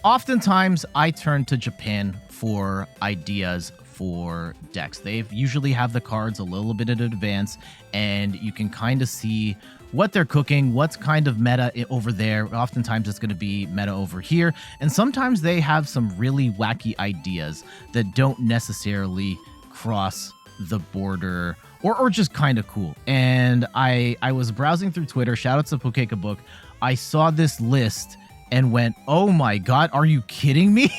Oftentimes, I turn to Japan for ideas for decks. They usually have the cards a little bit in advance, and you can kind of see what they're cooking, what's kind of meta over there. Oftentimes, it's going to be meta over here, and sometimes they have some really wacky ideas that don't necessarily cross the border or just kind of cool. And I was browsing through Twitter, shout out to Pokeka Book. I saw this list and went, oh my god, are you kidding me?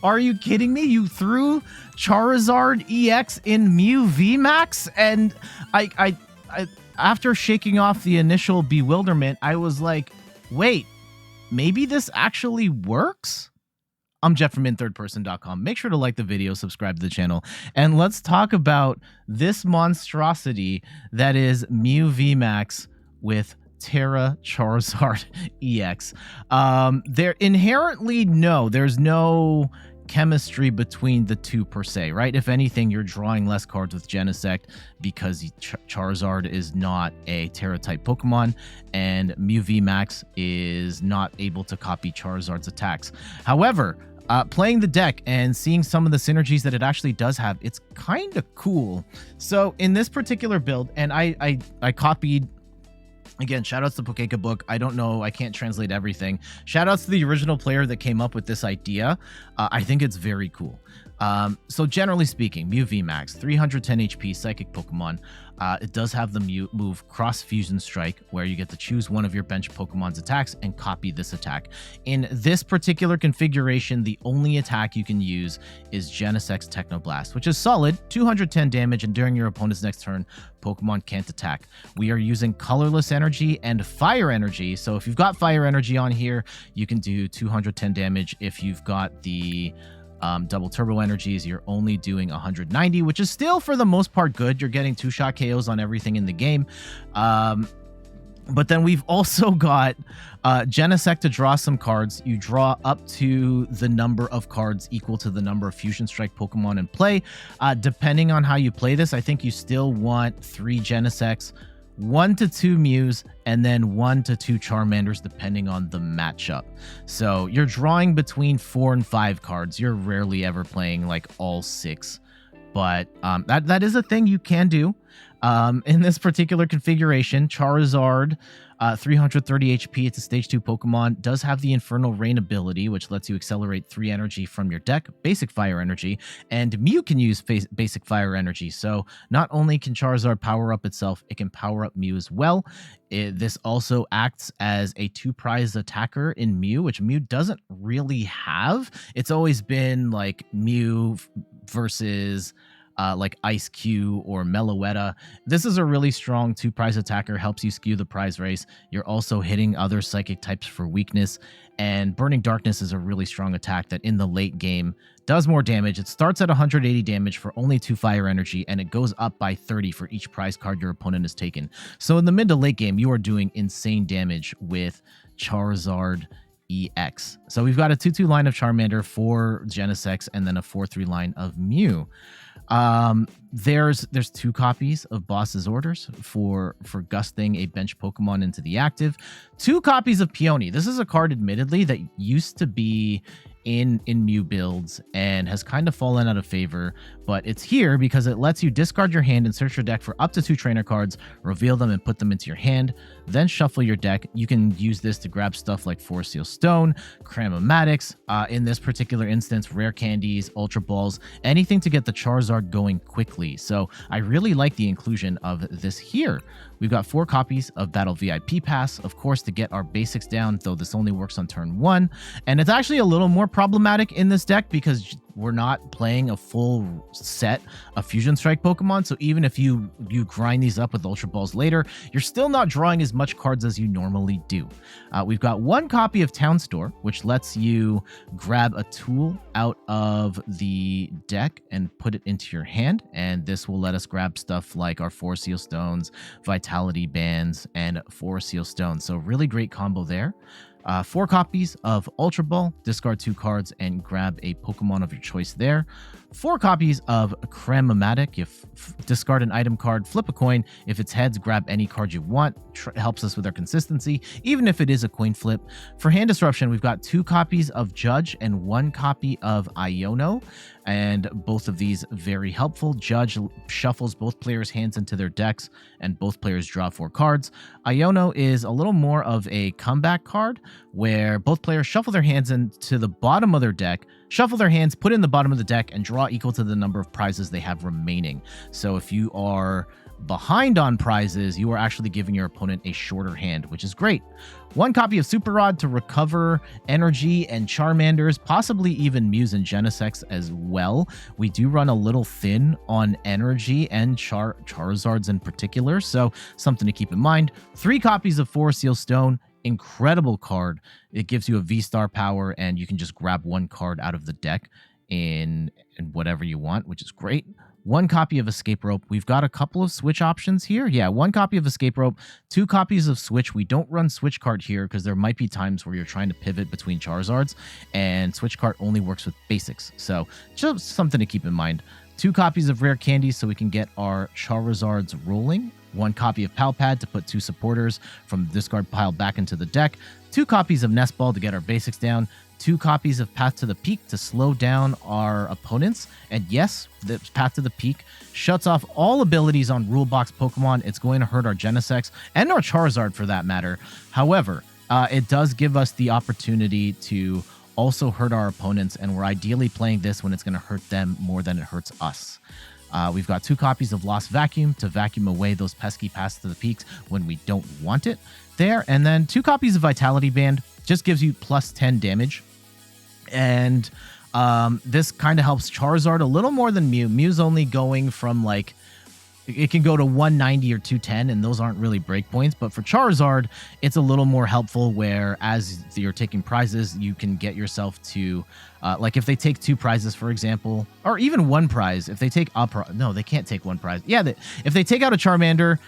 Are you kidding me? You threw Charizard EX in Mew VMAX? And I after shaking off the initial bewilderment, I was like, wait, maybe this actually works? I'm Jeff from inthirdperson.com. Make sure to like the video, subscribe to the channel, and let's talk about this monstrosity that is Mew VMAX with Tera Charizard EX. There inherently there's no chemistry between the two per se, right? If anything, you're drawing less cards with Genesect because Charizard is not a Tera type Pokemon, and Mew VMAX is not able to copy Charizard's attacks. However, playing the deck and seeing some of the synergies that it actually does have, it's kind of cool. So in this particular build, and I copied. Again, shoutouts to Pokeka Book. I don't know, I can't translate everything. Shoutouts to the original player that came up with this idea. I think it's very cool. So generally speaking, Mew VMAX, 310 HP Psychic Pokemon. It does have the move Cross Fusion Strike, where you get to choose one of your bench Pokemon's attacks and copy this attack. In this particular configuration, the only attack you can use is Genesect's Technoblast, which is solid, 210 damage, and during your opponent's next turn, Pokemon can't attack. We are using Colorless Energy and Fire Energy, so if you've got Fire Energy on here, you can do 210 damage. If you've got the double turbo energies, you're only doing 190, which is still for the most part good. You're getting 2-shot KOs on everything in the game. But then we've also got Genesect to draw some cards. You draw up to the number of cards equal to the number of Fusion Strike Pokemon in play. Depending on how you play this, I think you still want 3 Genesects, 1 to 2 Mews, and then 1 to 2 Charmanders, depending on the matchup. So you're drawing between 4 and 5 cards. You're rarely ever playing like all 6, but that is a thing you can do. In this particular configuration, Charizard, 330 HP, it's a stage 2 Pokemon, does have the Infernal Rain ability, which lets you accelerate 3 energy from your deck, basic Fire Energy, and Mew can use basic Fire Energy. So not only can Charizard power up itself, it can power up Mew as well. This also acts as a 2-prize attacker in Mew, which Mew doesn't really have. It's always been like Mew versus like Ice Q or Meloetta. This is a really strong 2-prize attacker, helps you skew the prize race. You're also hitting other psychic types for weakness, and Burning Darkness is a really strong attack that in the late game does more damage. It starts at 180 damage for only 2 fire energy, and it goes up by 30 for each prize card your opponent has taken. So in the mid to late game, you are doing insane damage with Charizard EX. So we've got a 2-2 line of Charmander, 4 Genesects, and then a 4-3 line of Mew. There's 2 copies of Boss's Orders for gusting a bench Pokemon into the active. 2 copies of Peony. This is a card, admittedly, that used to be in Mew builds and has kind of fallen out of favor, but it's here because it lets you discard your hand and search your deck for up to 2 trainer cards, reveal them and put them into your hand, then shuffle your deck. You can use this to grab stuff like Forest Seal Stone, Cram-o-matic, in this particular instance, Rare Candies, Ultra Balls, anything to get the Charizard going quickly. So I really like the inclusion of this here. We've got 4 copies of Battle VIP Pass, of course, to get our basics down, though this only works on turn 1. And it's actually a little more problematic in this deck because we're not playing a full set of Fusion Strike Pokemon. So even if you grind these up with Ultra Balls later, you're still not drawing as much cards as you normally do. We've got 1 copy of Town Store, which lets you grab a tool out of the deck and put it into your hand. And this will let us grab stuff like our Forest Seal Stones, Vitality Bands, and Forest Seal Stones. So really great combo there. 4 copies of Ultra Ball, discard 2 cards and grab a Pokemon of your choice there. 4 copies of Cram-o-matic. You discard an item card, flip a coin. If it's heads, grab any card you want. Helps us with our consistency, even if it is a coin flip. For hand disruption, we've got 2 copies of Judge and 1 copy of Iono, and both of these very helpful. Judge shuffles both players' hands into their decks, and both players draw 4 cards. Iono is a little more of a comeback card, where both players shuffle their hands into the bottom of their deck, shuffle their hands, put it in the bottom of the deck, and draw equal to the number of prizes they have remaining. So if you are behind on prizes, you are actually giving your opponent a shorter hand, which is great. 1 copy of Super Rod to recover energy and Charmanders, possibly even Mews and Genesects as well. We do run a little thin on energy and Charizards in particular, so something to keep in mind. 3 copies of Forest Seal Stone. Incredible card. It gives you a V-Star power, and you can just grab 1 card out of the deck in whatever you want, which is great. 1 copy of Escape Rope. We've got a couple of Switch options here. Yeah, 1 copy of Escape Rope, 2 copies of Switch. We don't run Switch Card here because there might be times where you're trying to pivot between Charizards, and Switch Card only works with basics. So just something to keep in mind. 2 copies of Rare Candy so we can get our Charizards rolling. 1 copy of Pal Pad to put 2 supporters from the discard pile back into the deck. 2 copies of Nest Ball to get our basics down. 2 copies of Path to the Peak to slow down our opponents. And yes, the Path to the Peak shuts off all abilities on Rule Box Pokemon. It's going to hurt our Genesects and our Charizard for that matter. However, it does give us the opportunity to also hurt our opponents, and we're ideally playing this when it's going to hurt them more than it hurts us. We've got 2 copies of Lost Vacuum to vacuum away those pesky Paths to the Peaks when we don't want it there. And then 2 copies of Vitality Band just gives you plus 10 damage. And this kind of helps Charizard a little more than Mew. Mew's only going from like, it can go to 190 or 210, and those aren't really breakpoints. But for Charizard, it's a little more helpful, where as you're taking prizes, you can get yourself to, like if they take 2 prizes, for example, or even 1 prize, if they take a prize, no, they can't take 1 prize. Yeah, if they take out a Charmander,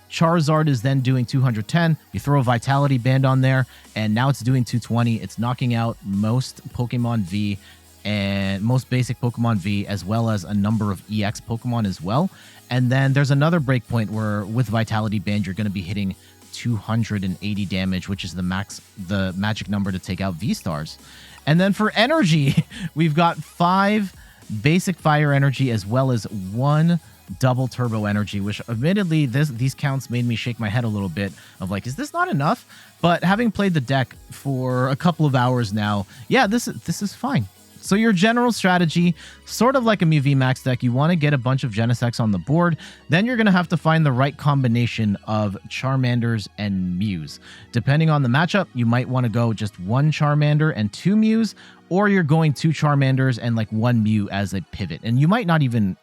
Charizard is then doing 210. You throw a Vitality Band on there, and now it's doing 220. It's knocking out most Pokemon V and most basic Pokemon V, as well as a number of EX Pokemon as well. And then there's another breakpoint where with Vitality Band, you're going to be hitting 280 damage, which is the magic number to take out V-Stars. And then for energy, we've got 5 basic fire energy as well as 1 double turbo energy, which admittedly these counts made me shake my head a little bit of like, is this not enough? But having played the deck for a couple of hours now, yeah, this is fine. So your general strategy, sort of like a Mew VMAX deck, you want to get a bunch of Genesects on the board. Then you're going to have to find the right combination of Charmanders and Mews. Depending on the matchup, you might want to go just 1 Charmander and 2 Mews, or you're going 2 Charmanders and like 1 Mew as a pivot. And you might not even,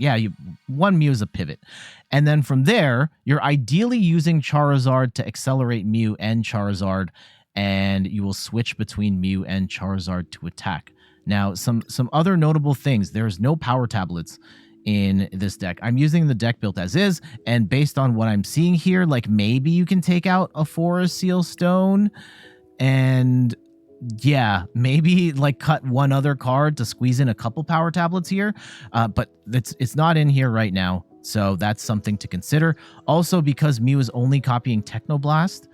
1 Mew as a pivot. And then from there, you're ideally using Charizard to accelerate Mew and Charizard, and you will switch between Mew and Charizard to attack. Now, some other notable things. There's no power tablets in this deck. I'm using the deck built as is, and based on what I'm seeing here, like maybe you can take out a Forest Seal Stone, and yeah, maybe like cut 1 other card to squeeze in a couple power tablets here, but it's not in here right now, so that's something to consider. Also, because Mew is only copying Technoblast,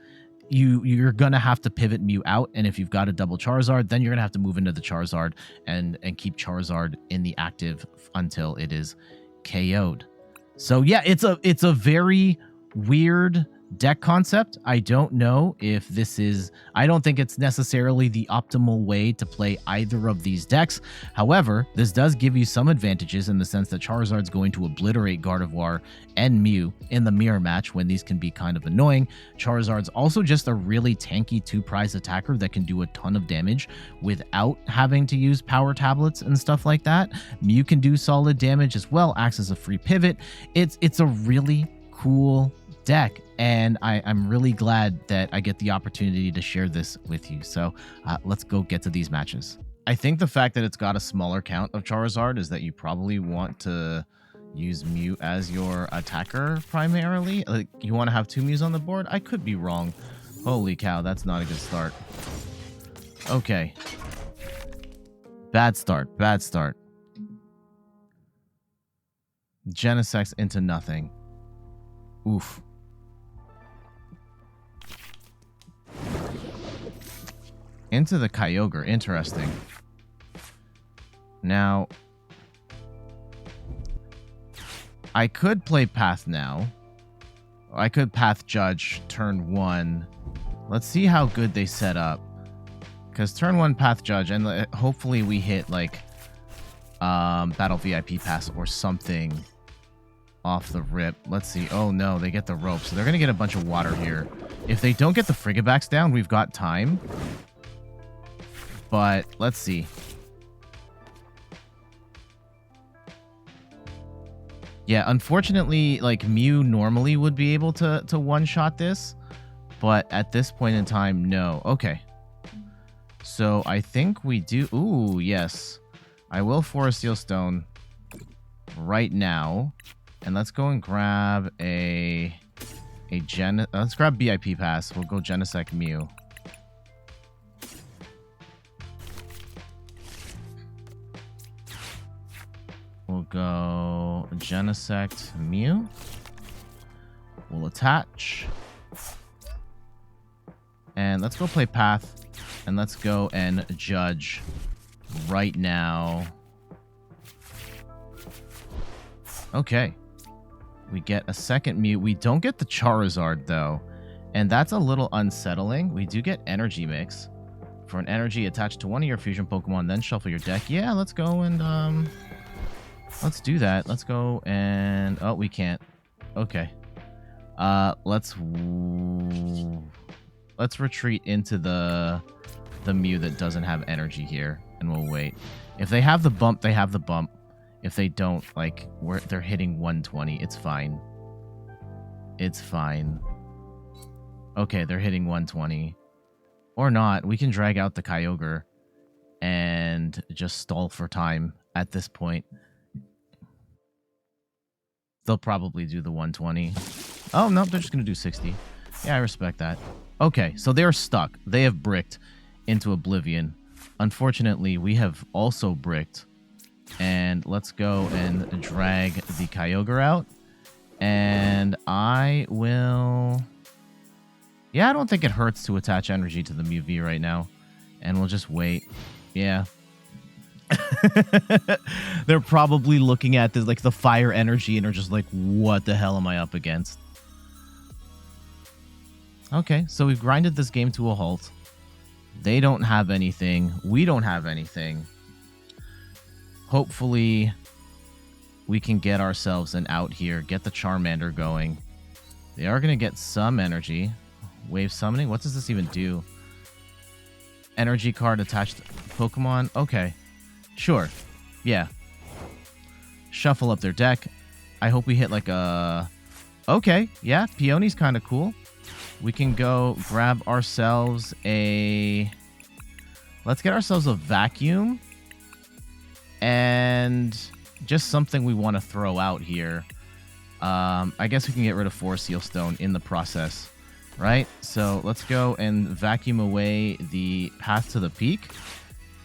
you're gonna have to pivot Mew out, and if you've got a double Charizard, then you're gonna have to move into the Charizard and keep Charizard in the active until it is KO'd. So yeah, it's a very weird deck concept. I don't know if this is, I don't think it's necessarily the optimal way to play either of these decks. However, this does give you some advantages in the sense that Charizard's going to obliterate Gardevoir and Mew in the mirror match when these can be kind of annoying. Charizard's also just a really tanky 2-prize attacker that can do a ton of damage without having to use power tablets and stuff like that. Mew can do solid damage as well, acts as a free pivot. It's a really cool deck, and I'm really glad that I get the opportunity to share this with you. So let's go get to these matches. I think the fact that it's got a smaller count of Charizard is that you probably want to use Mew as your attacker primarily. Like, you want to have 2 Mews on the board? I could be wrong. Holy cow, that's not a good start. Okay. Bad start. Genesect into nothing. Oof. Into the Kyogre. Interesting. Now, I could play Path now. I could Path Judge turn 1. Let's see how good they set up. Because turn 1 Path Judge, and hopefully we hit, like, Battle VIP Pass or something off the rip. Let's see. Oh, no, they get the rope. So they're going to get a bunch of water here. If they don't get the Frigibacks down, we've got time. But let's see. Yeah, unfortunately, like, Mew normally would be able to one-shot this. But at this point in time, no. Okay. So I think we do... Ooh, yes. I will Forest Seal Stone right now. And let's go and grab let's grab BIP Pass. We'll go Genesect Mew. We'll go Genesect Mew. We'll attach. And let's go play Path. And let's go and Judge right now. Okay. We get a second Mew. We don't get the Charizard, though. And that's a little unsettling. We do get Energy Mix. For an energy attached to one of your fusion Pokemon, then shuffle your deck. Yeah, let's go and... let's do that. Let's go and... Oh, we can't. Okay. Let's retreat into the Mew that doesn't have energy here, and we'll wait. If they have the bump, they have the bump. If they don't, like, they're hitting 120. It's fine. It's fine. Okay, they're hitting 120. Or not. We can drag out the Kyogre and just stall for time at this point. They'll probably do the 120. Oh, no, they're just going to do 60. Yeah, I respect that. Okay, so they're stuck. They have bricked into oblivion. Unfortunately, we have also bricked. And let's go and drag the Kyogre out. And I will... Yeah, I don't think it hurts to attach energy to the Mew V right now. And we'll just wait. Yeah. They're probably looking at this, like, the fire energy and are just like, what the hell am I up against? Okay, so we've grinded this game to a halt. They don't have anything. We don't have anything. Hopefully, we can get ourselves an out here. Get the Charmander going. They are going to get some energy. Wave summoning? What does this even do? Energy card attached to Pokemon? Okay. Sure. Yeah. Shuffle up their deck. I hope we hit like a... Okay. Yeah, Peony's kind of cool. We can go grab ourselves a... Let's get ourselves a Vacuum. And just something we want to throw out here. I guess we can get rid of Forest Seal Stone in the process. Right? So let's go and vacuum away the path to the peak.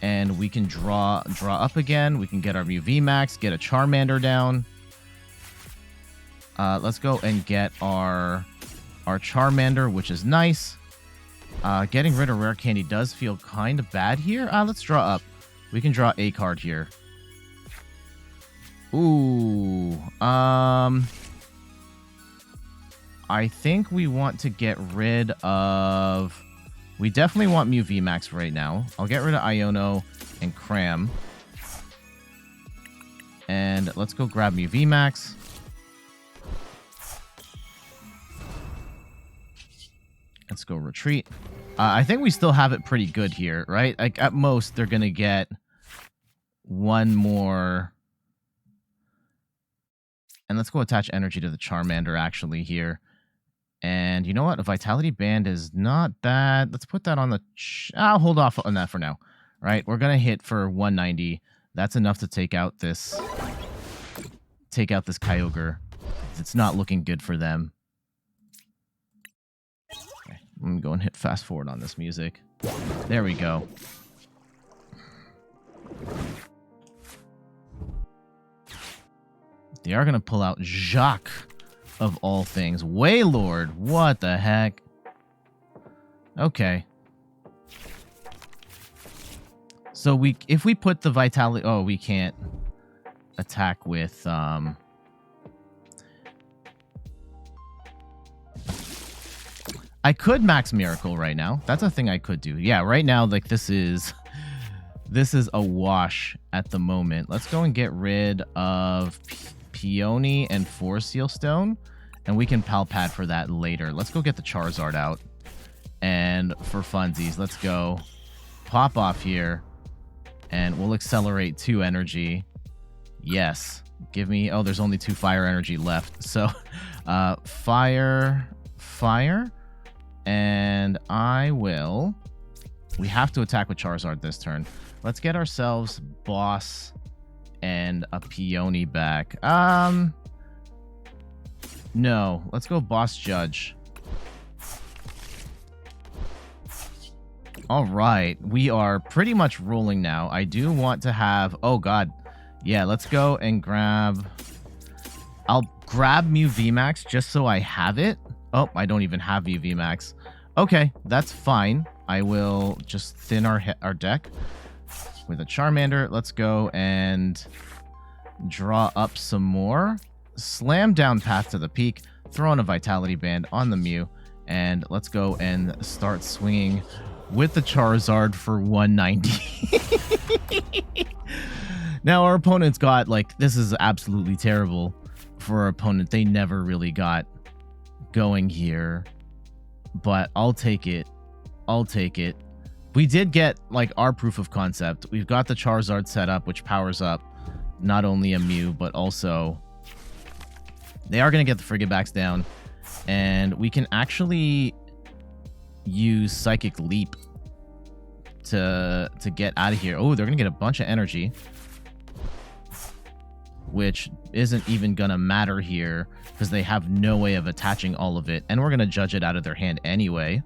And we can draw up again. We can get our Mew VMAX, get a Charmander down. Let's go and get our Charmander, which is nice. Getting rid of Rare Candy does feel kind of bad here. Let's draw up. We can draw a card here. Ooh. I think we want to get rid of... We definitely want Mew VMAX right now. I'll get rid of Iono and Cram. And let's go grab Mew VMAX. Let's go retreat. I think we still have it pretty good here, right? Like, at most, they're going to get one more... And let's go attach energy to the Charmander, actually, here. And you know what? A Vitality Band is not bad. Let's put that on the... I'll hold off on that for now. Right? We're going to hit for 190. That's enough to take out this... Take out this Kyogre. It's not looking good for them. Okay, I'm going to go and hit fast forward on this music. There we go. They are going to pull out Jacques of all things. Wailord. What the heck? Okay. So if we put the Vitality... Oh, we can't attack with... I could max Miracle right now. That's a thing I could do. Yeah, right now, like, this is a wash at the moment. Let's go and get rid of Peony and Force Seal Stone, and we can Pal Pad for that later. Let's go get the Charizard out. And for funsies, let's go pop off here, and we'll accelerate 2 energy. Yes. Give me... Oh, there's only 2 fire energy left. So, fire... And I will... We have to attack with Charizard this turn. Let's get ourselves Boss and a Peony back. No. Let's go Boss Judge. All right. We are pretty much rolling now. I do want to have... Oh, God. Yeah, let's go and grab... I'll grab Mew VMAX just so I have it. Oh, I don't even have Mew VMAX. Okay, that's fine. I will just thin our deck with a Charmander. Let's go and draw up some more. Slam down Path to the Peak. Throw on a Vitality Band on the Mew. And let's go and start swinging with the Charizard for 190. Now, our opponent's got, like, this is absolutely terrible for our opponent. They never really got going here, but I'll take it. We did get, like, our proof of concept. We've got the Charizard set up, which powers up not only a Mew, but also they are going to get the Frigibacks down, and we can actually use Psychic Leap to get out of here. Oh, they're going to get a bunch of energy, which isn't even going to matter here because they have no way of attaching all of it. And we're going to judge it out of their hand anyway.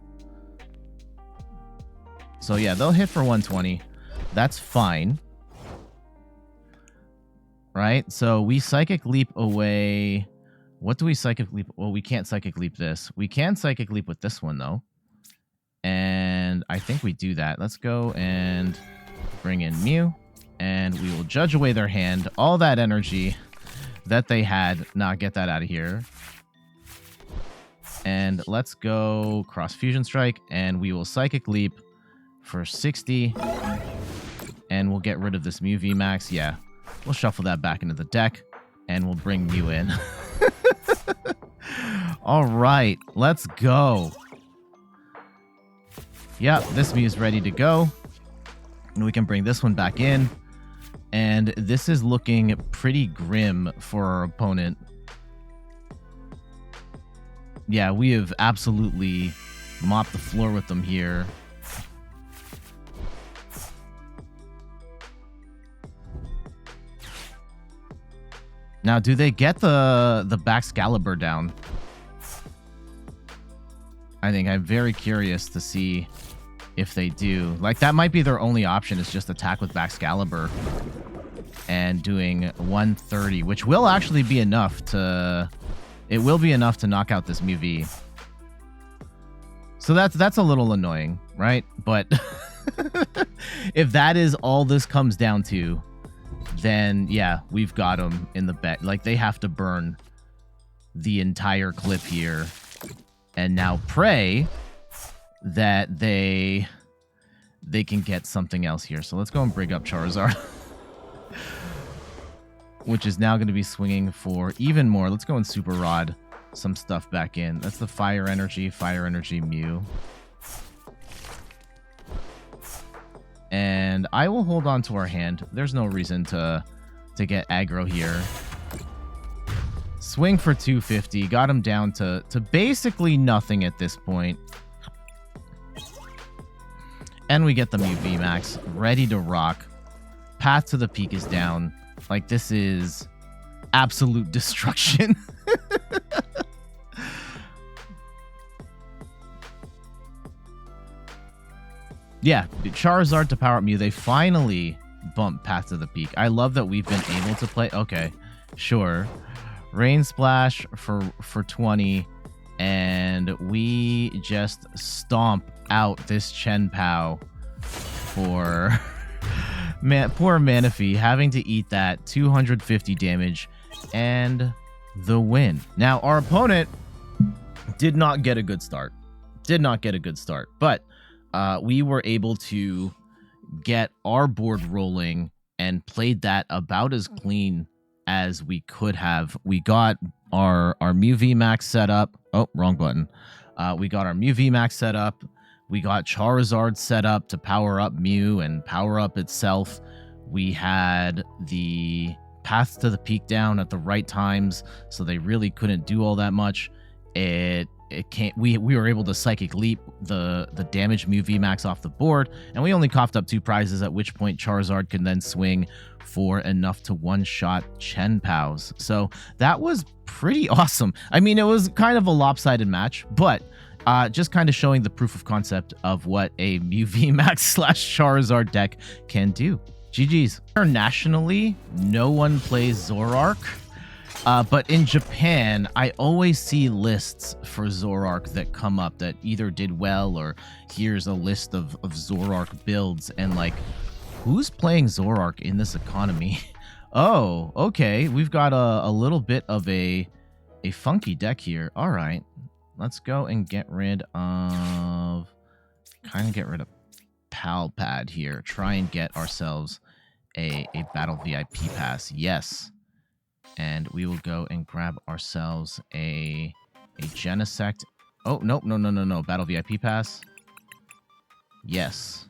So yeah, they'll hit for 120. That's fine. Right? So we Psychic Leap away. What do we Psychic Leap? Well, we can't Psychic Leap this. We can Psychic Leap with this one, though. And I think we do that. Let's go and bring in Mew. And we will judge away their hand. All that energy that they had. Nah, get that out of here. And let's go Cross Fusion Strike. And we will Psychic Leap for 60. And we'll get rid of this Mew VMAX. Yeah, we'll shuffle that back into the deck. And we'll bring Mew in. All right, let's go. Yep, this Mew is ready to go. And we can bring this one back in. And this is looking pretty grim for our opponent. Yeah, we have absolutely mopped the floor with them here. Now, do they get the Baxcalibur down? I think I'm very curious to see if they do. Like, that might be their only option, is just attack with Baxcalibur and doing 130, which will actually be enough to... It will be enough to knock out this Mew V. So that's a little annoying, right? But if that is all this comes down to, then yeah, we've got them in the bet. Like, they have to burn the entire clip here and now pray that they can get something else here. So let's go and bring up Charizard. Which is now going to be swinging for even more. Let's go and Super Rod some stuff back in. That's the Fire Energy Mew. And I will hold on to our hand. There's no reason to get aggro here. Swing for 250. Got him down to basically nothing at this point. And we get the Mew VMAX ready to rock. Path to the Peak is down. Like, this is absolute destruction. Yeah, Charizard to power up Mew. They finally bump Path to the Peak. I love that we've been able to play... Okay, Sure. Rain Splash for 20, and we just stomp out this chien-pao for poor Manaphy having to eat that 250 damage and the win. Now, our opponent did not get a good start. But we were able to get our board rolling and played that about as clean as we could have. We got our Mew VMAX set up. Oh, wrong button. We got our Mew VMAX set up. We got Charizard set up to power up Mew and power up itself. We had the paths to the peak down at the right times, so they really couldn't do all that much. We were able to Psychic Leap the damaged Mew VMAX off the board, and we only coughed up 2 prizes, at which point Charizard can then swing for enough to one-shot chien-paos. So that was pretty awesome. I mean, it was kind of a lopsided match, but just kind of showing the proof of concept of what a Mew VMAX / Charizard deck can do. GG's. Internationally, no one plays Zoroark. But in Japan, I always see lists for Zoroark that come up that either did well, or here's a list of Zoroark builds, and like, who's playing Zoroark in this economy? Oh, okay. We've got a little bit of a funky deck here. All right. Let's go and get rid of Pal Pad here. Try and get ourselves a Battle VIP Pass. Yes. And we will go and grab ourselves a Genesect. Oh, nope, no. Battle VIP Pass. Yes.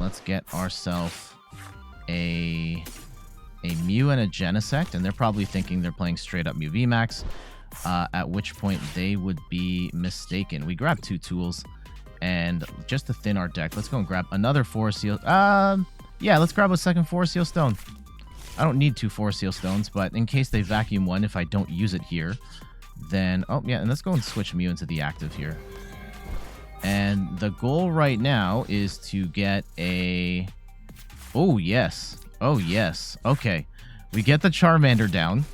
Let's get ourselves a Mew and a Genesect, and they're probably thinking they're playing straight up Mew VMAX, at which point they would be mistaken. We grab 2 tools, and just to thin our deck, let's go and grab another Forest Seal. Yeah, let's grab a second Forest Seal Stone. I don't need 2 Forest Seal Stones, but in case they vacuum one, if I don't use it here, then... Oh, yeah, and let's go and switch Mew into the active here. And the goal right now is to get a... Oh, yes. Oh, yes. Okay. We get the Charmander down.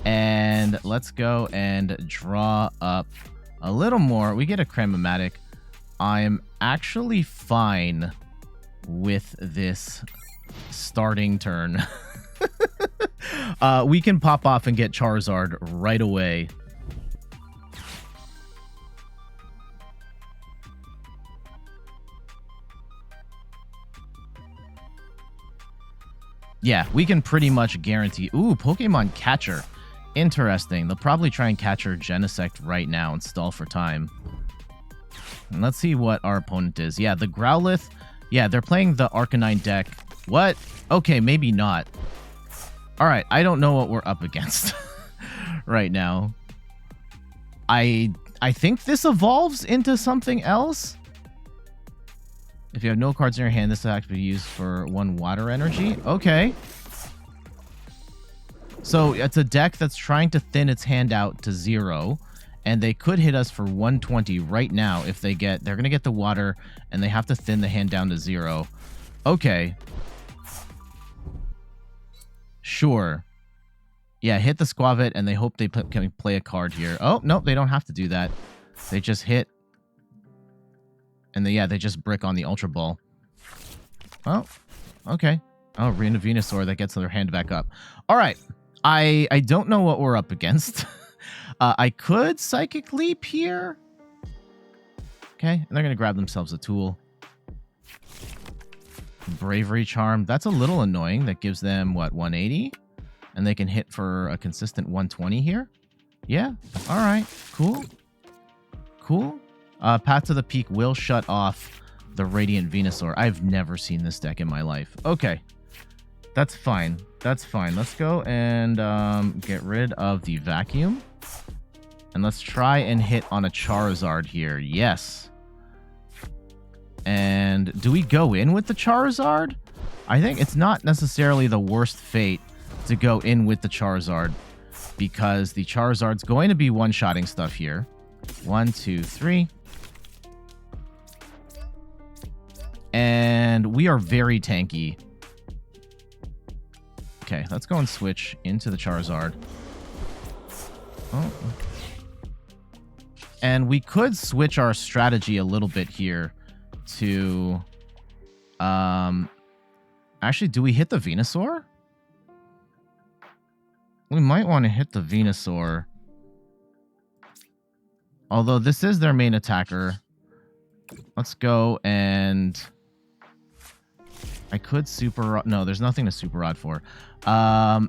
And let's go and draw up a little more. We get a Cram-o-matic. I'm actually fine with this starting turn. We can pop off and get Charizard right away. Yeah, we can pretty much guarantee... Ooh, Pokemon Catcher. Interesting. They'll probably try and catch our Genesect right now and stall for time. And let's see what our opponent is. Yeah, the Growlithe. Yeah, they're playing the Arcanine deck. What? Okay, maybe not. Alright, I don't know what we're up against right now. I think this evolves into something else. If you have no cards in your hand, this will actually be used for 1 water energy. Okay. So it's a deck that's trying to thin its hand out to 0, and they could hit us for 120 right now if they get... They're going to get the water, and they have to thin the hand down to 0. Okay. Sure. Yeah, hit the Squavit, and they hope they can play a card here. Oh, no, they don't have to do that. They just hit... And they just brick on the Ultra Ball. Oh, okay. Oh, Arena Venusaur, that gets their hand back up. All right. I don't know what we're up against. I could Psychic Leap here. Okay, and they're going to grab themselves a tool. Bravery Charm. That's a little annoying. That gives them, what, 180? And they can hit for a consistent 120 here. Yeah, all right. Cool. Cool. Path to the Peak will shut off the Radiant Venusaur. I've never seen this deck in my life. Okay. That's fine. That's fine. Let's go and get rid of the Vacuum. And let's try and hit on a Charizard here. Yes. And do we go in with the Charizard? I think it's not necessarily the worst fate to go in with the Charizard, because the Charizard's going to be one-shotting stuff here. 1, 2, 3. And we are very tanky. Okay, let's go and switch into the Charizard. Oh. And we could switch our strategy a little bit here to... Actually, do we hit the Venusaur? We might want to hit the Venusaur. Although this is their main attacker. Let's go and... I could Super... No, there's nothing to Super Rod for. I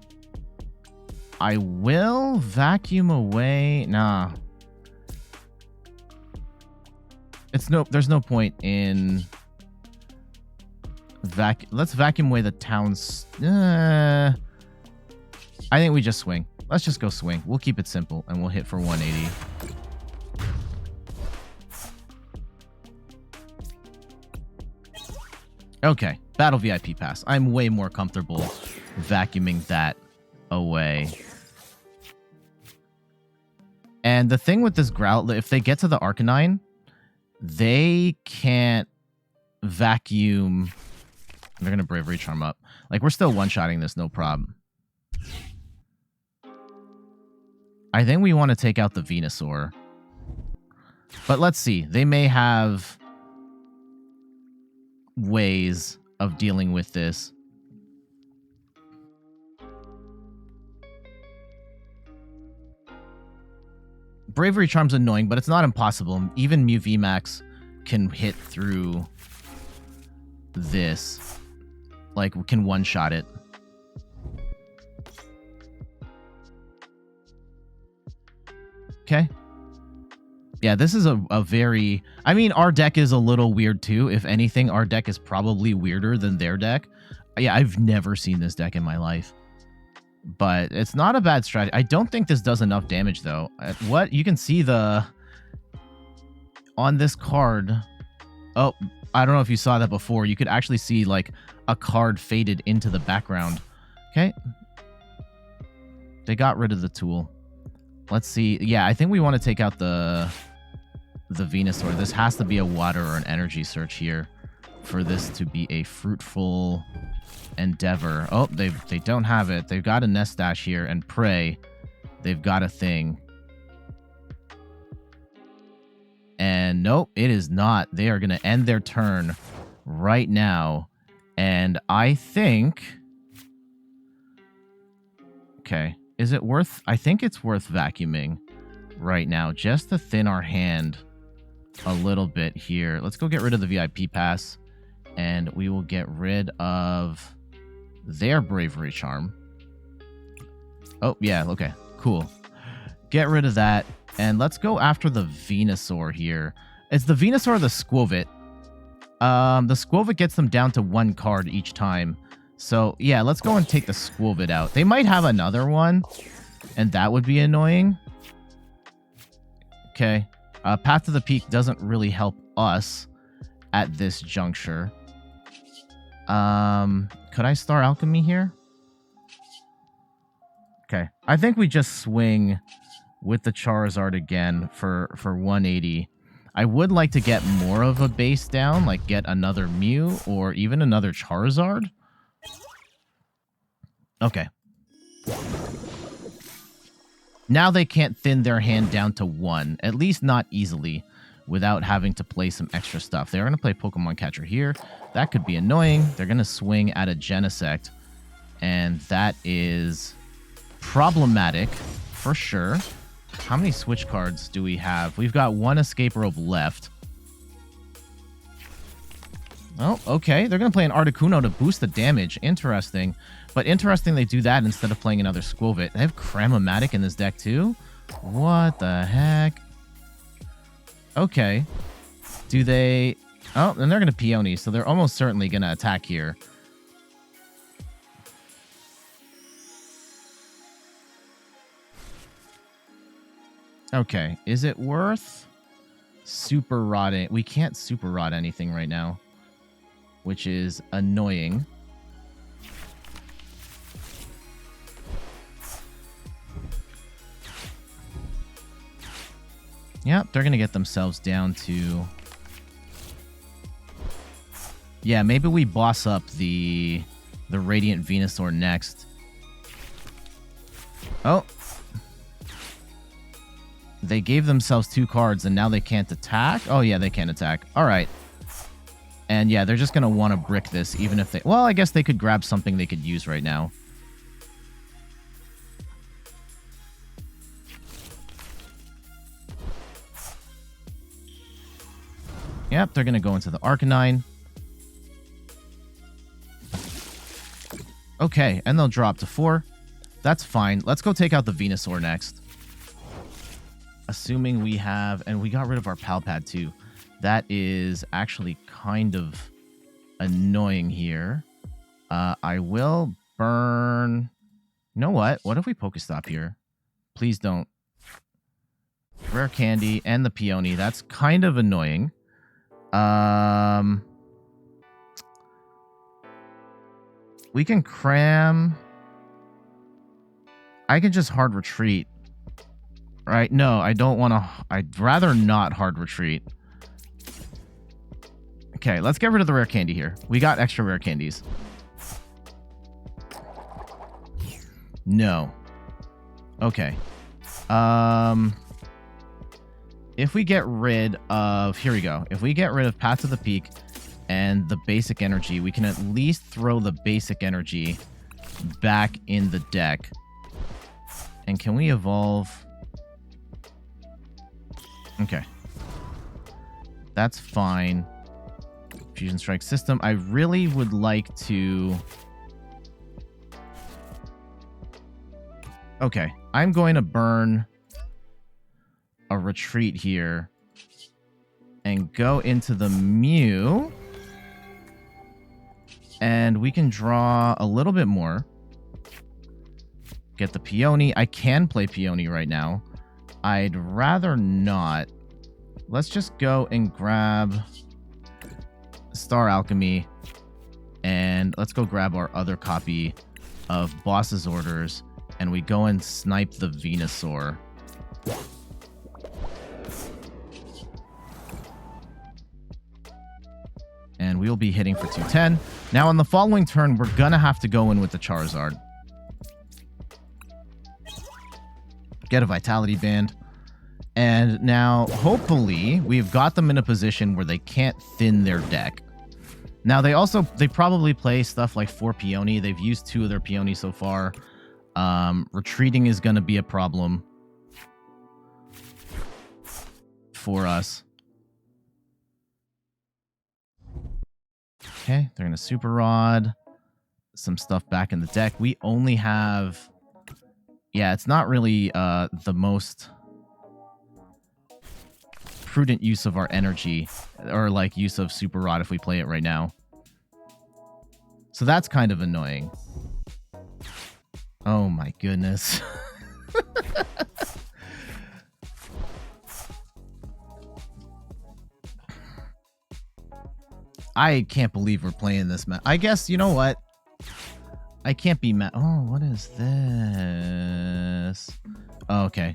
will vacuum away... Nah. There's no point in... Let's vacuum away the Town's... I think we just swing. Let's just go swing. We'll keep it simple, and we'll hit for 180. Okay, Battle VIP Pass. I'm way more comfortable vacuuming that away. And the thing with this Growl, if they get to the Arcanine, they can't vacuum... They're going to Bravery Charm up. Like, we're still one-shotting this, no problem. I think we want to take out the Venusaur. But let's see. They may have ways of dealing with this. Bravery Charm's annoying, but it's not impossible. Even Mew VMAX can hit through this. Like, we can one-shot it. Okay. Yeah, this is a very... I mean, our deck is a little weird, too. If anything, our deck is probably weirder than their deck. Yeah, I've never seen this deck in my life. But it's not a bad strategy. I don't think this does enough damage, though. What? You can see the... On this card... Oh, I don't know if you saw that before. You could actually see, like, a card faded into the background. Okay. They got rid of the tool. Let's see. Yeah, I think we want to take out the Venusaur. This has to be a water or an energy search here for this to be a fruitful endeavor. Oh, they don't have it. They've got a Nest Dash here, and Prey, they've got a thing. And nope, it is not. They are going to end their turn right now. And I think... Okay. Is it worth... I think it's worth vacuuming right now, just to thin our hand a little bit here. Let's go get rid of the VIP Pass, and we will get rid of their Bravery Charm. Oh, yeah, okay, cool. Get rid of that, and let's go after the Venusaur here. It's the Venusaur or the Squovit. The Squovit gets them down to one card each time. So, yeah, let's go and take the Squovit out. They might have another one, and that would be annoying. Okay. Path to the Peak doesn't really help us at this juncture. Could I Star Alchemy here? Okay. I think we just swing with the Charizard again for 180. I would like to get more of a base down, like get another Mew or even another Charizard. Okay. Now they can't thin their hand down to one, at least not easily, without having to play some extra stuff. They're going to play Pokemon Catcher here. That could be annoying. They're going to swing at a Genesect, and that is problematic for sure. How many Switch cards do we have? We've got one Escape Rope left. Oh, okay. They're going to play an Articuno to boost the damage. Interesting. But interesting they do that instead of playing another Squovit. They have Cram-o-matic in this deck too? What the heck? Okay. Do they... Oh, and they're going to Peony, so they're almost certainly going to attack here. Okay. Is it worth Super Rodding? We can't Super Rod anything right now, which is annoying. Yep, they're going to get themselves down to... Yeah, maybe we boss up the Radiant Venusaur next Oh. They gave themselves 2 cards, and now they can't attack? Oh, yeah, they can't attack. All right. And, yeah, they're just going to want to brick this, even if they... Well, I guess they could grab something they could use right now. Yep, they're going to go into the Arcanine. Okay, and they'll drop to 4. That's fine. Let's go take out the Venusaur next. Assuming we have... And we got rid of our Pal Pad, too. That is actually kind of annoying here. I will burn... You know what? What if we Pokestop here? Please don't. Rare Candy and the Peony. That's kind of annoying. We can cram... I can just hard retreat. Right? No, I don't want to... I'd rather not hard retreat. Okay, let's get rid of the Rare Candy here. We got extra Rare Candies. No. Okay. If we get rid of... Here we go. If we get rid of Path to the Peak and the Basic Energy, we can at least throw the Basic Energy back in the deck. And can we evolve... Okay. That's fine. Fusion Strike System. I really would like to... Okay. I'm going to burn a retreat here and go into the Mew. And we can draw a little bit more. Get the Peony. I can play Peony right now. I'd rather not. Let's just go and grab Star Alchemy. And let's go grab our other copy of Boss's Orders. And we go and snipe the Venusaur. And we'll be hitting for 210. Now, on the following turn, we're going to have to go in with the Charizard. Get a Vitality Band. And now, hopefully, we've got them in a position where they can't thin their deck. Now, they probably play stuff like 4 Peony. They've used 2 of their Peony so far. Retreating is going to be a problem for us. Okay, they're going to Super Rod. Some stuff back in the deck. We only have... Yeah, it's not really the most prudent use of our energy, or like use of Super Rod if we play it right now. So that's kind of annoying. Oh my goodness. I can't believe we're playing this map. I guess, you know what? I can't be mad. Oh, what is this? Oh, okay.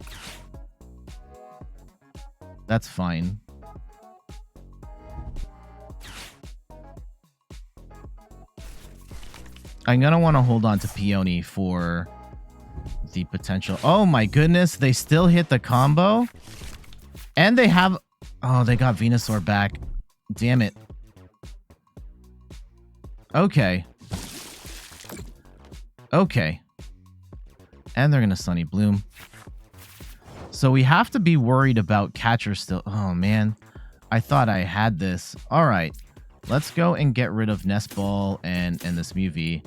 That's fine. I'm going to want to hold on to Peony for the potential. Oh my goodness. They still hit the combo. And they have... Oh, they got Venusaur back. Damn it. Okay. Okay. And they're going to Sunny Bloom. So we have to be worried about Catcher still. Oh, man. I thought I had this. All right. Let's go and get rid of Nest Ball and this Mew V.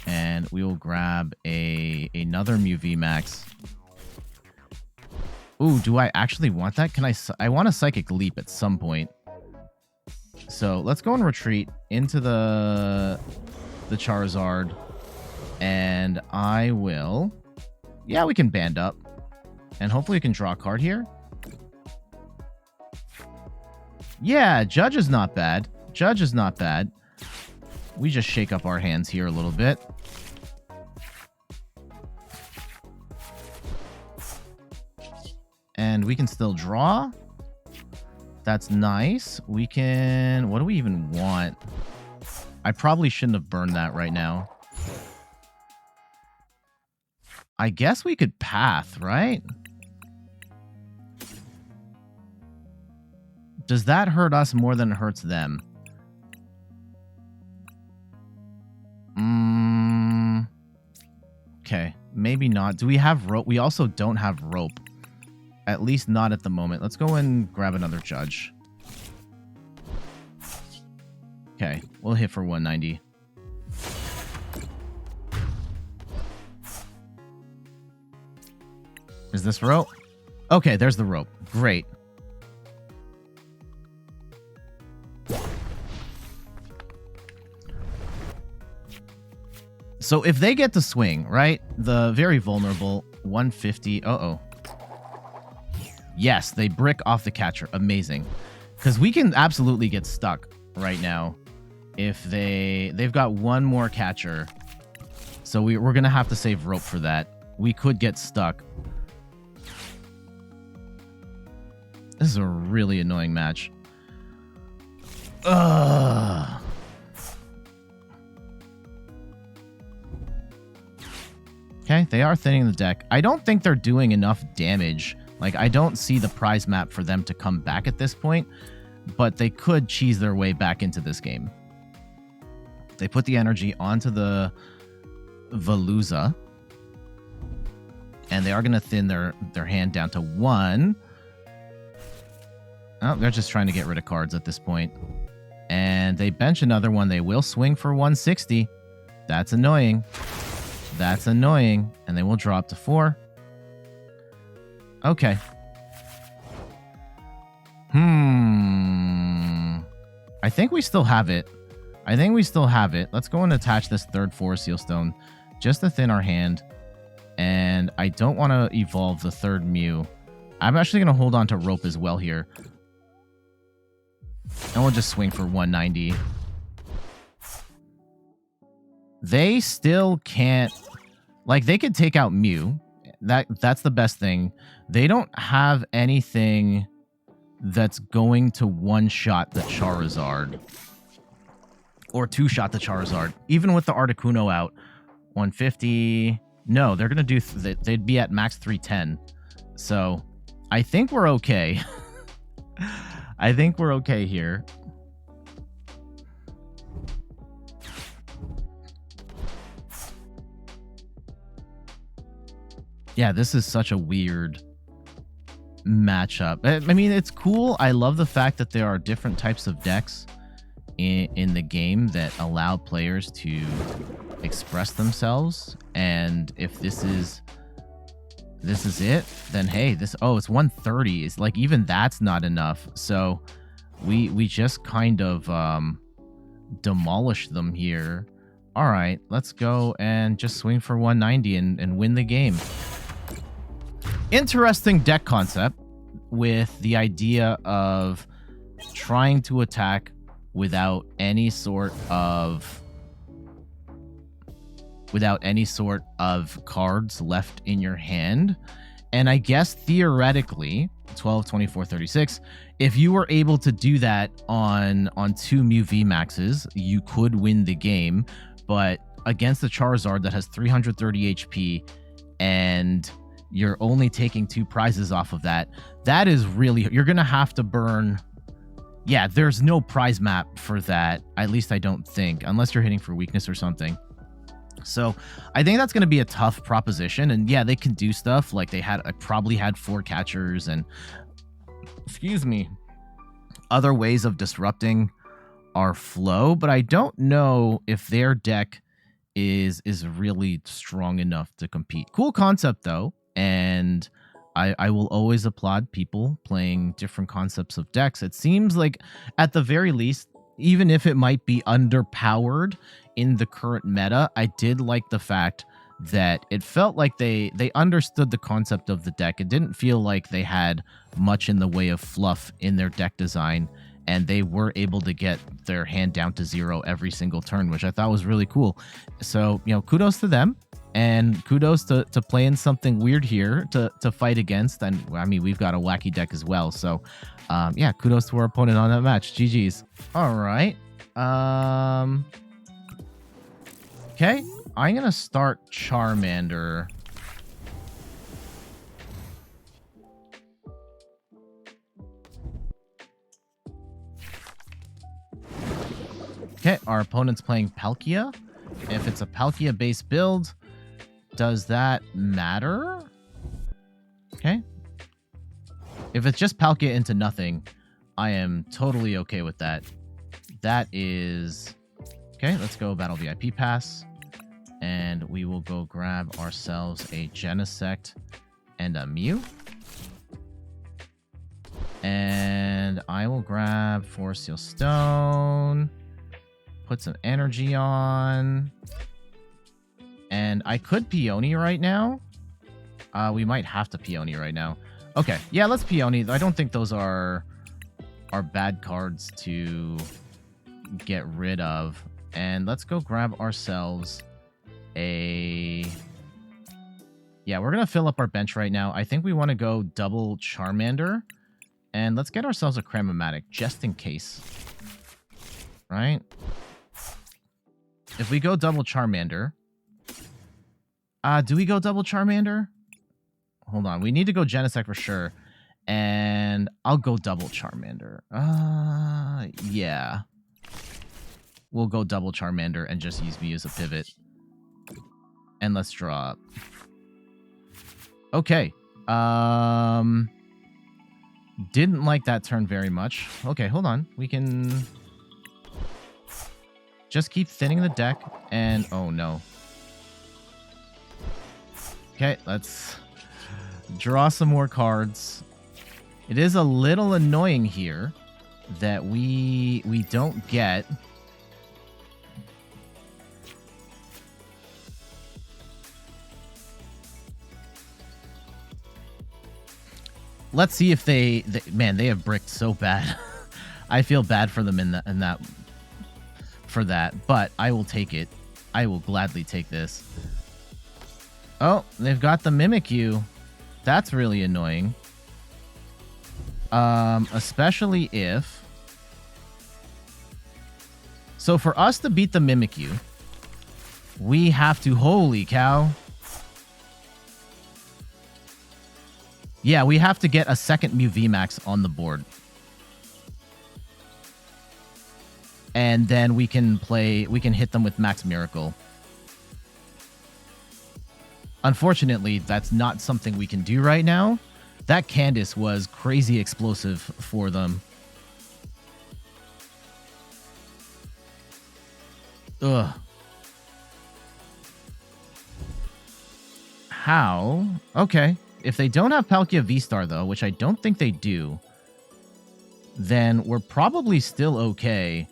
And we will grab another Mew VMAX. Ooh, do I actually want that? I want a Psychic Leap at some point. So let's go and retreat into the Charizard. And I will... Yeah, we can band up. And hopefully we can draw a card here. Yeah, Judge is not bad. Judge is not bad. We just shake up our hands here a little bit. And we can still draw. That's nice. We can... What do we even want? I probably shouldn't have burned that right now. I guess we could path, right? Does that hurt us more than it hurts them? Okay, maybe not. Do we have rope? We also don't have rope. At least not at the moment. Let's go and grab another Judge. Okay, we'll hit for 190. Is this rope? Okay, there's the rope. Great. So if they get to swing, right? The very vulnerable 150. Uh-oh. Yes, they brick off the catcher. Amazing. Because we can absolutely get stuck right now if they've got one more catcher. So we're going to have to save rope for that. We could get stuck. This is a really annoying match. Ugh. Okay, they are thinning the deck. I don't think they're doing enough damage. Like, I don't see the prize map for them to come back at this point, but they could cheese their way back into this game. They put the energy onto the Veluza, and they are going to thin their hand down to 1. Oh, they're just trying to get rid of cards at this point. And they bench another one. They will swing for 160. That's annoying. That's annoying. And they will drop to 4. Okay. I think we still have it. Let's go and attach this third Forest Seal Stone just to thin our hand. And I don't want to evolve the third Mew. I'm actually going to hold on to rope as well here. And we'll just swing for 190. They still can't... Like, they could take out Mew. That's the best thing. They don't have anything that's going to one-shot the Charizard. Or two-shot the Charizard. Even with the Articuno out. 150... No, they're going to do... They'd be at max 310. So, I think we're okay. I think we're okay here. Yeah, this is such a weird matchup. I mean, it's cool. I love the fact that there are different types of decks in the game that allow players to express themselves. And if this is it, then hey, it's 130. It's like, even that's not enough. So we just kind of demolished them here. All right, let's go and just swing for 190 and win the game. Interesting deck concept with the idea of trying to attack without any sort of cards left in your hand. And I guess theoretically 12, 24, 36, if you were able to do that on 2 Mew VMAXs, you could win the game. But against the Charizard that has 330 HP and you're only taking 2 prizes off of that, that is really... You're going to have to burn... Yeah, there's no prize map for that. At least I don't think, unless you're hitting for weakness or something. So I think that's going to be a tough proposition. And yeah, they can do stuff like they probably had 4 catchers and, excuse me, other ways of disrupting our flow. But I don't know if their deck is really strong enough to compete. Cool concept though. And I will always applaud people playing different concepts of decks. It seems like at the very least, even if it might be underpowered in the current meta, I did like the fact that it felt like they understood the concept of the deck. It didn't feel like they had much in the way of fluff in their deck design, and they were able to get their hand down to 0 every single turn, which I thought was really cool. So, kudos to them. And kudos to playing something weird here to fight against. And I mean, we've got a wacky deck as well. So, yeah, kudos to our opponent on that match. GG's. All right. Okay. I'm going to start Charmander Okay, our opponent's playing Palkia. If it's a Palkia-based build, does that matter? Okay. If it's just Palkia into nothing, I am totally okay with that. That is... Okay, let's go Battle VIP Pass. And we will go grab ourselves a Genesect and a Mew. And I will grab Forest Seal Stone. Put some energy on. And I could Peony right now. We might have to Peony right now. Okay, yeah, let's Peony. I don't think those are bad cards to get rid of. And let's go grab ourselves a... Yeah, we're going to fill up our bench right now. I think we want to go double Charmander. And let's get ourselves a Cram-o-matic, just in case. Right? If we go double Charmander... do we go double Charmander? Hold on. We need to go Genesect for sure. And I'll go double Charmander. Yeah. We'll go double Charmander and just use me as a pivot. And let's draw up. Okay. Didn't like that turn very much. Okay, hold on. We can just keep thinning the deck. And, oh no. Okay, let's draw some more cards. It is a little annoying here that we don't get... Let's see if they man, they have bricked so bad. I feel bad for them for that, but I will take it. I will gladly take this. Oh, they've got the Mimikyu. That's really annoying. Especially if... So for us to beat the Mimikyu, we have to... Holy cow. Yeah, we have to get a second Mew VMAX on the board. And then we can hit them with Max Miracle. Unfortunately, that's not something we can do right now. That Candice was crazy explosive for them. Ugh. How? Okay. If they don't have Palkia V-Star, though, which I don't think they do, then we're probably still okay.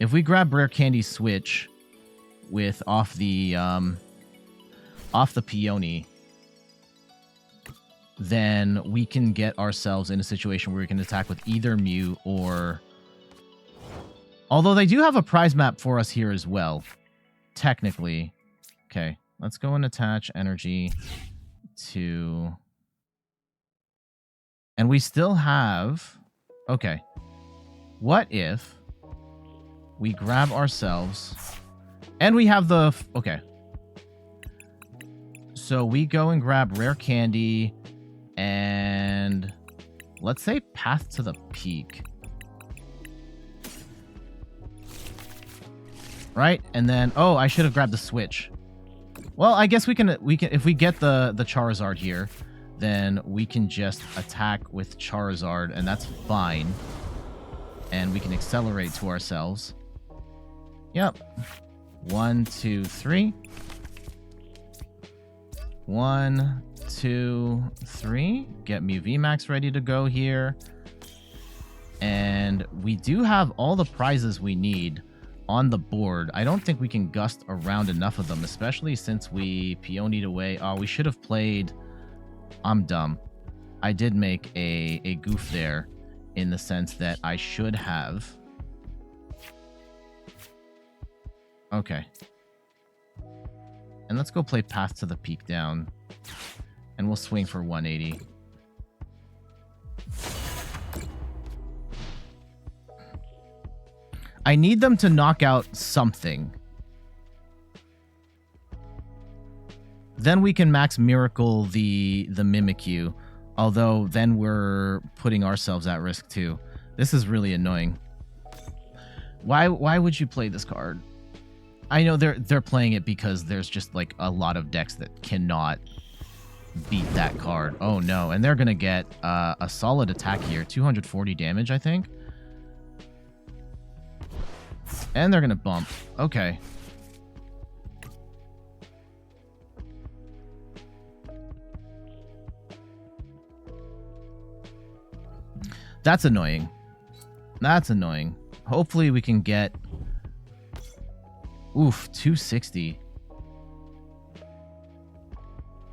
If we grab Rare Candy Switch with off the Peony, then we can get ourselves in a situation where we can attack with either Mew or... Although they do have a prize map for us here as well, technically. Okay, let's go and attach energy to... And we still have... Okay. What if we grab ourselves... And we have the... Okay. So we go and grab Rare Candy and... Let's say Path to the Peak. Right? And then... Oh, I should have grabbed the Switch. Well, I guess we can if we get the Charizard here, then we can just attack with Charizard, and that's fine. And we can accelerate to ourselves. Yep. 1, 2, 3. 1, 2, 3. Get Mew VMAX ready to go here. And we do have all the prizes we need on the board. I don't think we can gust around enough of them, especially since we Peonied away. Oh, we should have played... I'm dumb. I did make a goof there in the sense that I should have... Okay. And let's go play Path to the Peak down. And we'll swing for 180. I need them to knock out something. Then we can Max Miracle the Mimikyu. Although then we're putting ourselves at risk too. This is really annoying. Why would you play this card? I know they're playing it because there's just like a lot of decks that cannot beat that card. Oh no, and they're gonna get a solid attack here, 240 damage, I think. And they're gonna bump. Okay. That's annoying. That's annoying. Hopefully we can get... Oof, 260.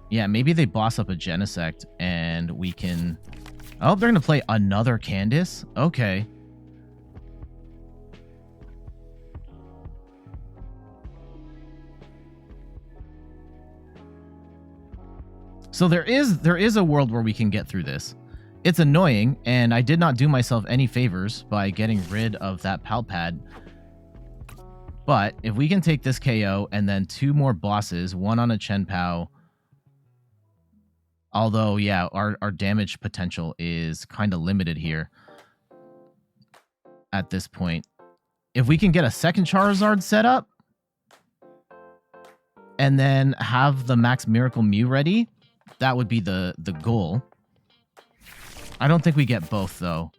Yeah, maybe they boss up a Genesect and we can... Oh, they're going to play another Candice? Okay. So there is a world where we can get through this. It's annoying, and I did not do myself any favors by getting rid of that Pal Pad. But if we can take this KO and then 2 more bosses, 1 on a chien-pao. Although, yeah, our damage potential is kind of limited here at this point. If we can get a second Charizard set up and then have the Max Miracle Mew ready, that would be the goal. I don't think we get both, though,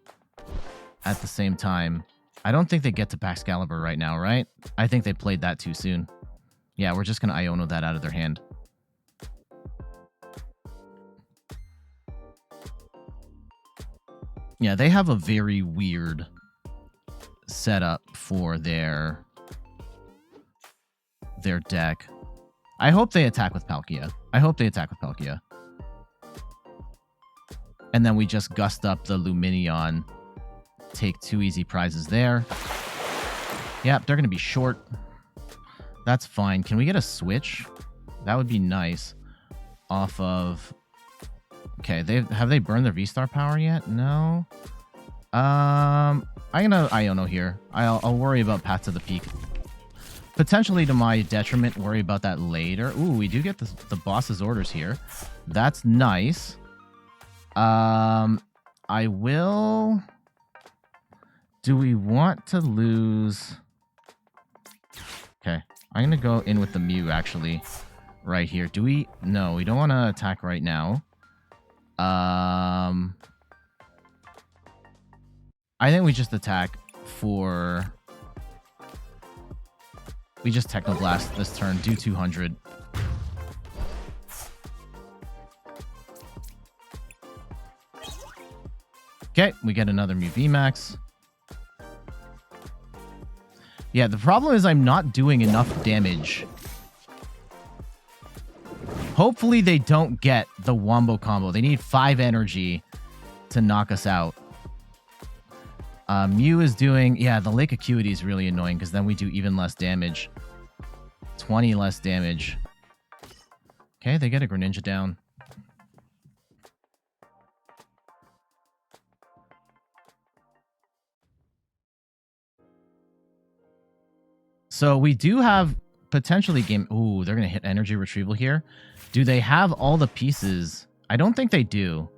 at the same time. I don't think they get to Excalibur right now, right? I think they played that too soon. Yeah, we're just going to Iono that out of their hand. Yeah, they have a very weird setup for their deck. I hope they attack with Palkia. I hope they attack with Palkia. And then we just gust up the Lumineon. Take 2 easy prizes there. Yep, they're going to be short. That's fine. Can we get a switch? That would be nice. Off of... Okay, have they burned their V-Star power yet? No. I'm going to Iono here. I'll worry about Path to the Peak. Potentially to my detriment, worry about that later. Ooh, we do get the boss's orders here. That's nice. I will... Do we want to lose... Okay, I'm going to go in with the Mew, actually, right here. Do we... No, we don't want to attack right now. I think we just attack for... We just Technoblast this turn, do 200. Okay, we get another Mew VMAX. Yeah, the problem is I'm not doing enough damage. Hopefully they don't get the Wombo combo. They need 5 energy to knock us out. Mew is doing... Yeah, the Lake Acuity is really annoying because then we do even less damage. 20 less damage. Okay, they get a Greninja down. So we do have potentially game... Ooh, they're going to hit energy retrieval here. Do they have all the pieces? I don't think they do.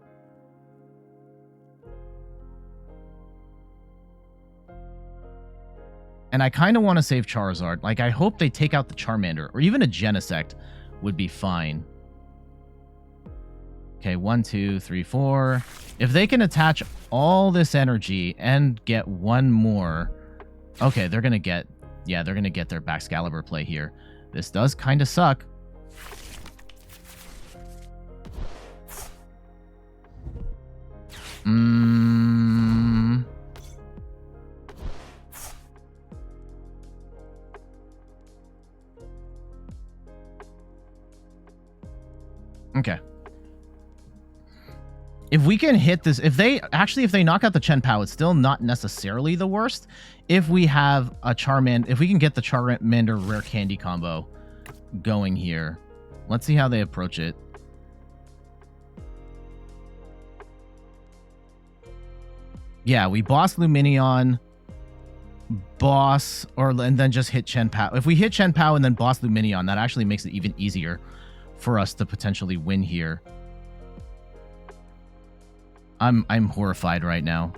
And I kind of want to save Charizard. Like, I hope they take out the Charmander. Or even a Genesect would be fine. Okay, 1, 2, 3, 4. If they can attach all this energy and get 1 more... Okay, they're going to get... Yeah, they're going to get their Excalibur play here. This does kind of suck. Okay. If we can hit this, if they knock out the chien-pao, it's still not necessarily the worst. If we have a Charmander, if we can get the Charmander Rare Candy combo going here. Let's see how they approach it. Yeah, we boss Lumineon, and then just hit chien-pao. If we hit chien-pao and then boss Lumineon, that actually makes it even easier for us to potentially win here. I'm horrified right now.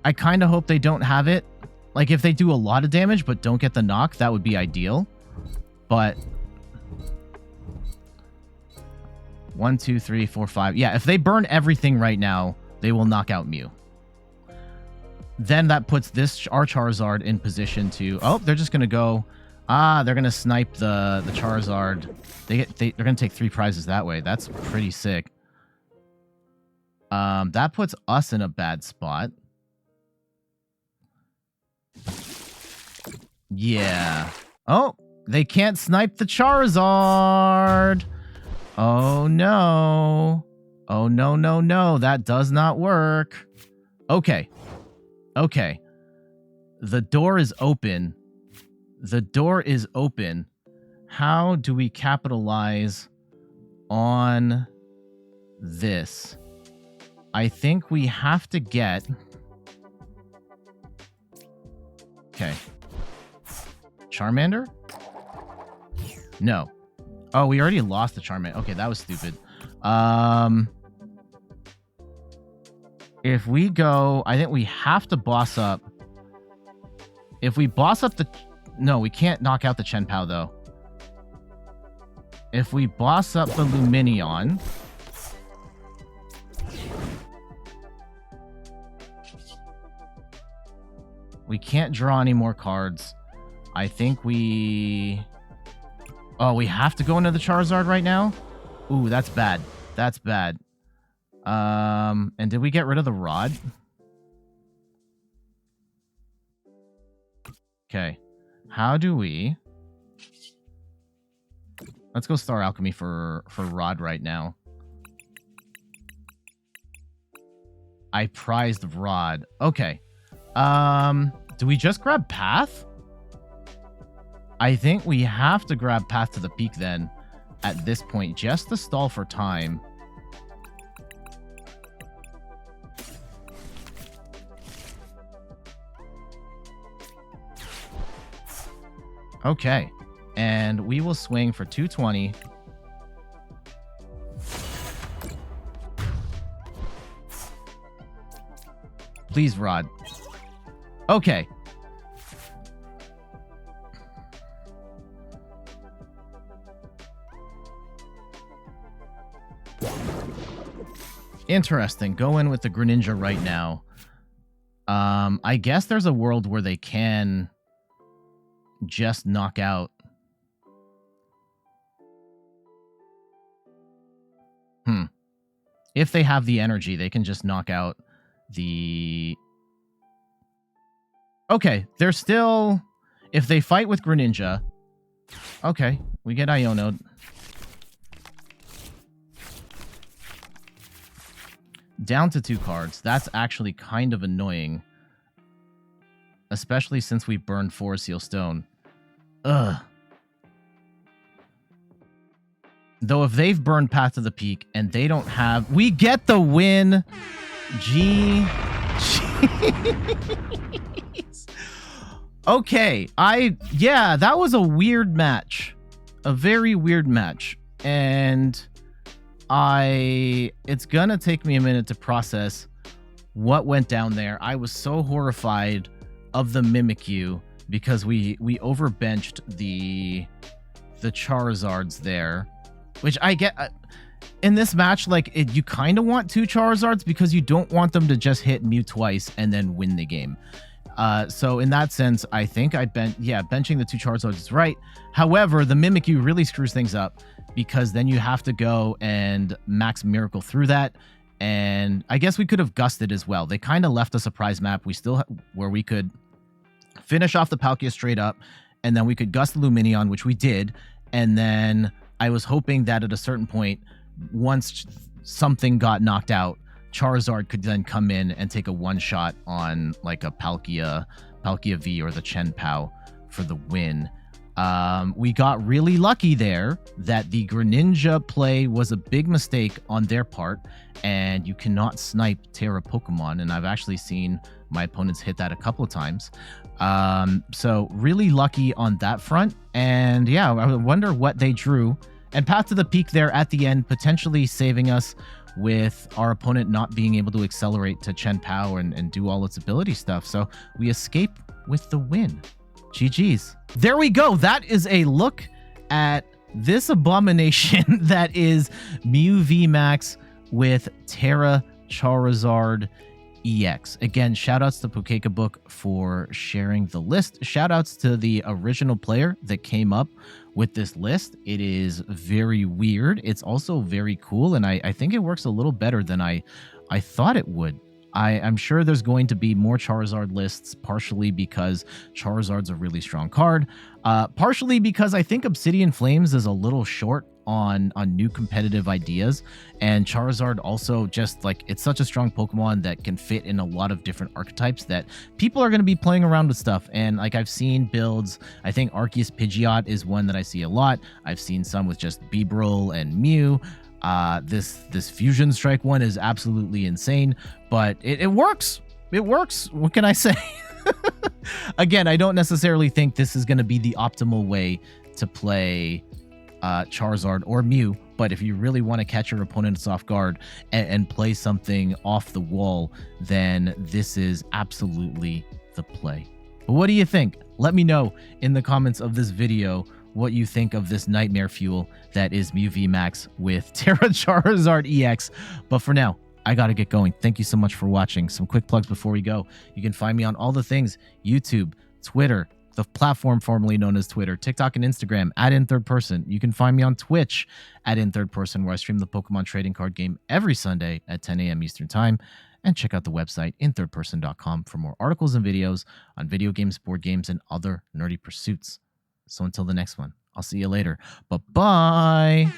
I kind of hope they don't have it. Like, if they do a lot of damage but don't get the knock, that would be ideal. But 1, 2, 3, 4, 5. Yeah, if they burn everything right now, they will knock out Mew. Then that puts this our Charizard in position to... Oh, they're just going to go... they're going to snipe the Charizard. They're going to take 3 prizes that way. That's pretty sick. That puts us in a bad spot. Yeah. Oh, they can't snipe the Charizard. Oh, no. Oh, no, no, no. That does not work. Okay. Okay. The door is open. The door is open. How do we capitalize on this? I think we have to get... Okay. Charmander? No. Oh, we already lost the Charmander. Okay, that was stupid. If we go... I think we have to boss up. If we boss up the... No, we can't knock out the chien-pao, though. If we boss up the Lumineon... We can't draw any more cards. I think we... Oh, we have to go into the Charizard right now? Ooh, that's bad. That's bad. And did we get rid of the Rod? Okay. How do we... Let's go Star Alchemy for Rod right now. I prized Rod. Okay. Do we just grab Path? I think we have to grab Path to the Peak then at this point, just to stall for time. Okay. And we will swing for 220. Please, Rod. Okay. Interesting. Go in with the Greninja right now. I guess there's a world where they can just knock out. If they have the energy, they can just knock out the... Okay, they're still... If they fight with Greninja... Okay, we get Iono. Down to 2 cards. That's actually kind of annoying. Especially since we burned 4 Seal Stone. Ugh. Though if they've burned Path to the Peak and they don't have... We get the win! Jeez. Okay, yeah, that was a weird match. A very weird match. And it's gonna take me a minute to process what went down there. I was so horrified of the Mimikyu because we overbenched the Charizards there, which I get. In this match, like, you kind of want 2 Charizards because you don't want them to just hit Mew twice and then win the game. So in that sense, I think benching the 2 Charizards is right. However, the Mimikyu really screws things up because then you have to go and max Miracle through that. And I guess we could have gusted as well. They kind of left a surprise map. We still where we could finish off the Palkia straight up, and then we could gust the Lumineon, which we did. And then I was hoping that at a certain point, once something got knocked out, Charizard could then come in and take a one-shot on like a Palkia V or the chien-pao for the win. We got really lucky there that the Greninja play was a big mistake on their part, and you cannot snipe Tera Pokemon, and I've actually seen my opponents hit that a couple of times. So really lucky on that front, and yeah, I wonder what they drew. And Path to the Peak there at the end, potentially saving us with our opponent not being able to accelerate to chien-pao and do all its ability stuff. So we escape with the win. GG's. There we go. That is a look at this abomination that is Mew VMAX with Tera Charizard EX. Again, shoutouts to Pokekabook for sharing the list. Shoutouts to the original player that came up with this list. It is very weird. It's also very cool, and I think it works a little better than I thought it would. I'm sure there's going to be more Charizard lists, partially because Charizard's a really strong card, partially because I think Obsidian Flames is a little short on new competitive ideas, and Charizard also just like, it's such a strong Pokemon that can fit in a lot of different archetypes that people are going to be playing around with stuff. And like, I've seen builds, I think Arceus Pidgeot is one that I see a lot. I've seen some with just Beedrill and Mew. This Fusion Strike one is absolutely insane, but it works. It works. What can I say? Again, I don't necessarily think this is going to be the optimal way to play Charizard or Mew, but if you really want to catch your opponents off guard and play something off the wall, then this is absolutely the play. But what do you think? Let me know in the comments of this video what you think of this nightmare fuel that is Mew VMAX with Tera Charizard EX. But for now, I gotta get going. Thank you so much for watching. Some quick plugs before we go. You can find me on all the things: YouTube, Twitter, the platform formerly known as Twitter, TikTok, and Instagram at @InThirdPerson. You can find me on Twitch at @InThirdPerson, where I stream the Pokemon trading card game every Sunday at 10 a.m. Eastern Time. And check out the website inthirdperson.com for more articles and videos on video games, board games, and other nerdy pursuits. So until the next one, I'll see you later. Bye-bye.